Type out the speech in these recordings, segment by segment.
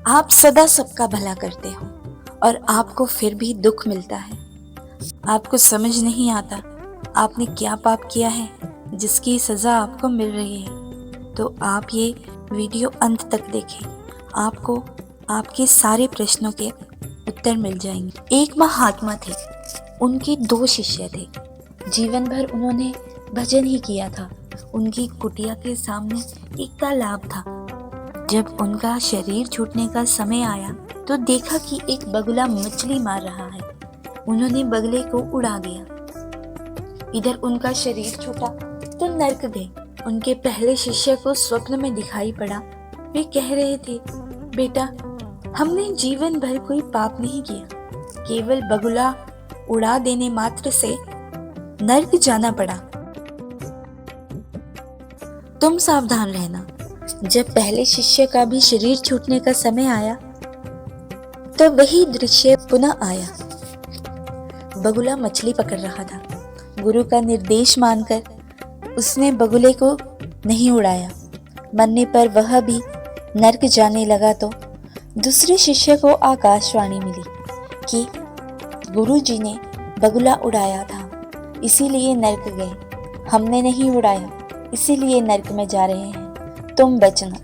आप सदा सबका भला करते हो और आपको फिर भी दुख मिलता है। आपको समझ नहीं आता आपने क्या पाप किया है जिसकी सज़ा आपको मिल रही है। तो आप ये वीडियो अंत तक देखें। आपको आपके सारे प्रश्नों के उत्तर मिल जाएंगे। एक महात्मा थे, उनके 2 शिष्य थे। जीवन भर उन्होंने भजन ही किया था। उनकी कुटिया के सामने एक तालाब था। जब उनका शरीर छूटने का समय आया तो देखा कि एक बगुला मछली मार रहा है। उन्होंने बगले को उड़ा दिया। इधर उनका शरीर छूटा तो नर्क गए। उनके पहले शिष्य को स्वप्न में दिखाई पड़ा। वे कह रहे थे, बेटा, हमने जीवन भर कोई पाप नहीं किया, केवल बगुला उड़ा देने मात्र से नर्क जाना पड़ा। तुम सावधान रहना। जब पहले शिष्य का भी शरीर छूटने का समय आया तो वही दृश्य पुनः आया। बगुला मछली पकड़ रहा था। गुरु का निर्देश मानकर उसने बगुले को नहीं उड़ाया। मरने पर वह भी नर्क जाने लगा। तो दूसरे शिष्य को आकाशवाणी मिली कि गुरु जी ने बगुला उड़ाया था, इसीलिए नर्क गए। हमने नहीं उड़ाया, इसीलिए नर्क में जा रहे हैं, तुम बचना।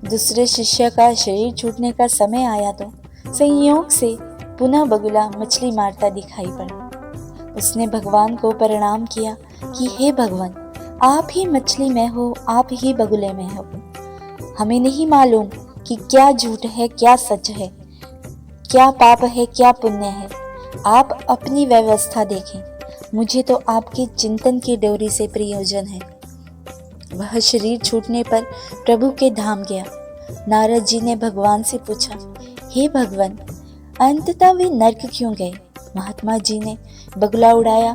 दूसरे शिष्य का शरीर छूटने का समय आया तो संयोग से पुनः बगुला मछली मारता दिखाई पड़ा। उसने भगवान को प्रणाम किया कि हे भगवान, आप ही मछली में हो, आप ही बगुले में हो। हमें नहीं मालूम कि क्या झूठ है, क्या सच है, क्या पाप है, क्या पुण्य है। आप अपनी व्यवस्था देखें, मुझे तो आपके चिंतन की डोरी से प्रयोजन है। वह शरीर छूटने पर प्रभु के धाम गया। नारद जी ने भगवान से पूछा, हे भगवान, अंततः वे नर्क क्यों गए? महात्मा जी ने बगुला उड़ाया,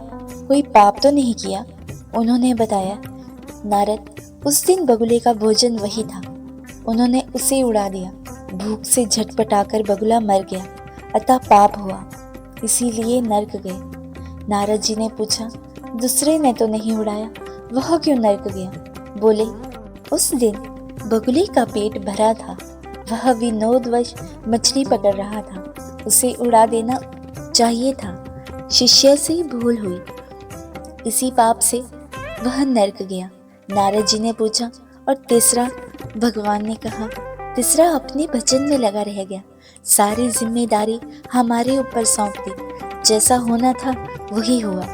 कोई पाप तो नहीं किया। उन्होंने बताया, नारद, उस दिन बगुले का भोजन वही था, उन्होंने उसे उड़ा दिया। भूख से झटपटाकर बगुला मर गया, अतः पाप हुआ, इसीलिए नर्क गए। नारद जी ने पूछा, दूसरे ने तो नहीं उड़ाया, वह क्यों नर्क गया? बोले, उस दिन बगुले का पेट भरा था, वह विनोदवश मछली पकड़ रहा था, उसे उड़ा देना चाहिए था, शिष्य से भूल हुई, इसी पाप से वह नर्क गया। नारद जी ने पूछा, और तीसरा? भगवान ने कहा, तीसरा अपने भजन में लगा रह गया, सारी जिम्मेदारी हमारे ऊपर सौंप दी। जैसा होना था वही हुआ,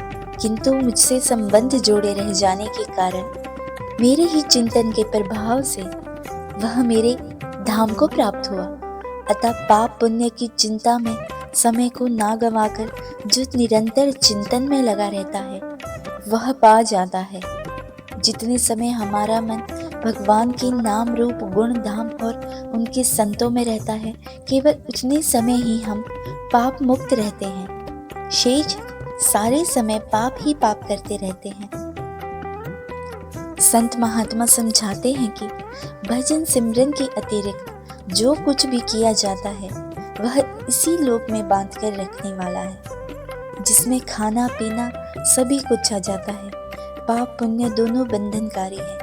किंतु मुझसे संबंध जोड़े रह जाने के कारण मेरे ही चिंतन के प्रभाव से वह मेरे धाम को प्राप्त हुआ। अतः पाप पुण्य की चिंता में समय को ना गंवाकर जो निरंतर चिंतन में लगा रहता है वह पा जाता है। जितने समय हमारा मन भगवान के नाम रूप गुण धाम और उनके संतों में रहता है, केवल उतने समय ही हम पाप मुक्त रहते हैं। शेष सारे समय पाप ही पाप करते रहते हैं। संत महात्मा समझाते हैं कि भजन सिमरन के अतिरिक्त जो कुछ भी किया जाता है वह इसी लोक में बांध कर रखने वाला है, जिसमें खाना पीना सभी कुछ आ जाता है। पाप पुण्य दोनों बंधनकारी है।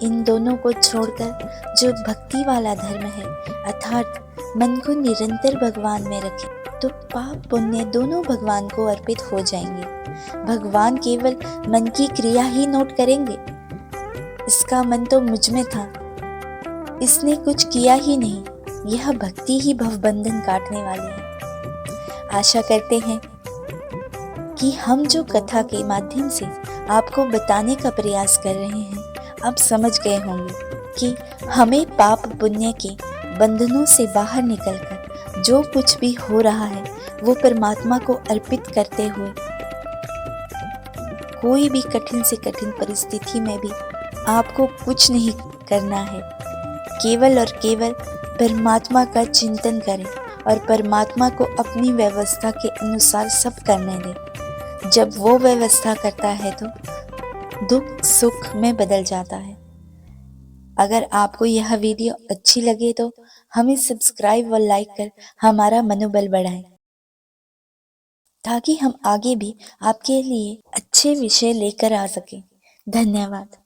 इन दोनों को छोड़कर जो भक्ति वाला धर्म है, अर्थात मन को निरंतर भगवान में रखे, तो पाप पुण्य दोनों भगवान को अर्पित हो जाएंगे। भगवान केवल मन की क्रिया ही नोट करेंगे। इसका मन तो मुझ में था, इसने कुछ किया ही नहीं, यह भक्ति ही भवबंधन काटने वाली है। आशा करते हैं कि हम जो कथा के माध्यम से आपको बताने का प्रयास कर रहे हैं, आप समझ गए होंगे कि हमें पाप पुण्य के बंधनों से बाहर निकलकर जो कुछ भी हो रहा है वो परमात्मा को अर्पित करते हुए कोई भी कठिन से कठिन परिस्थिति में भी आपको कुछ नहीं करना है, केवल और केवल परमात्मा का चिंतन करें और परमात्मा को अपनी व्यवस्था के अनुसार सब करने दें। जब वो व्यवस्था करता है तो दुख सुख में बदल जाता है। अगर आपको यह वीडियो अच्छी लगे तो हमें सब्सक्राइब और लाइक कर हमारा मनोबल बढ़ाएं, ताकि हम आगे भी आपके लिए अच्छे विषय लेकर आ सकें। धन्यवाद।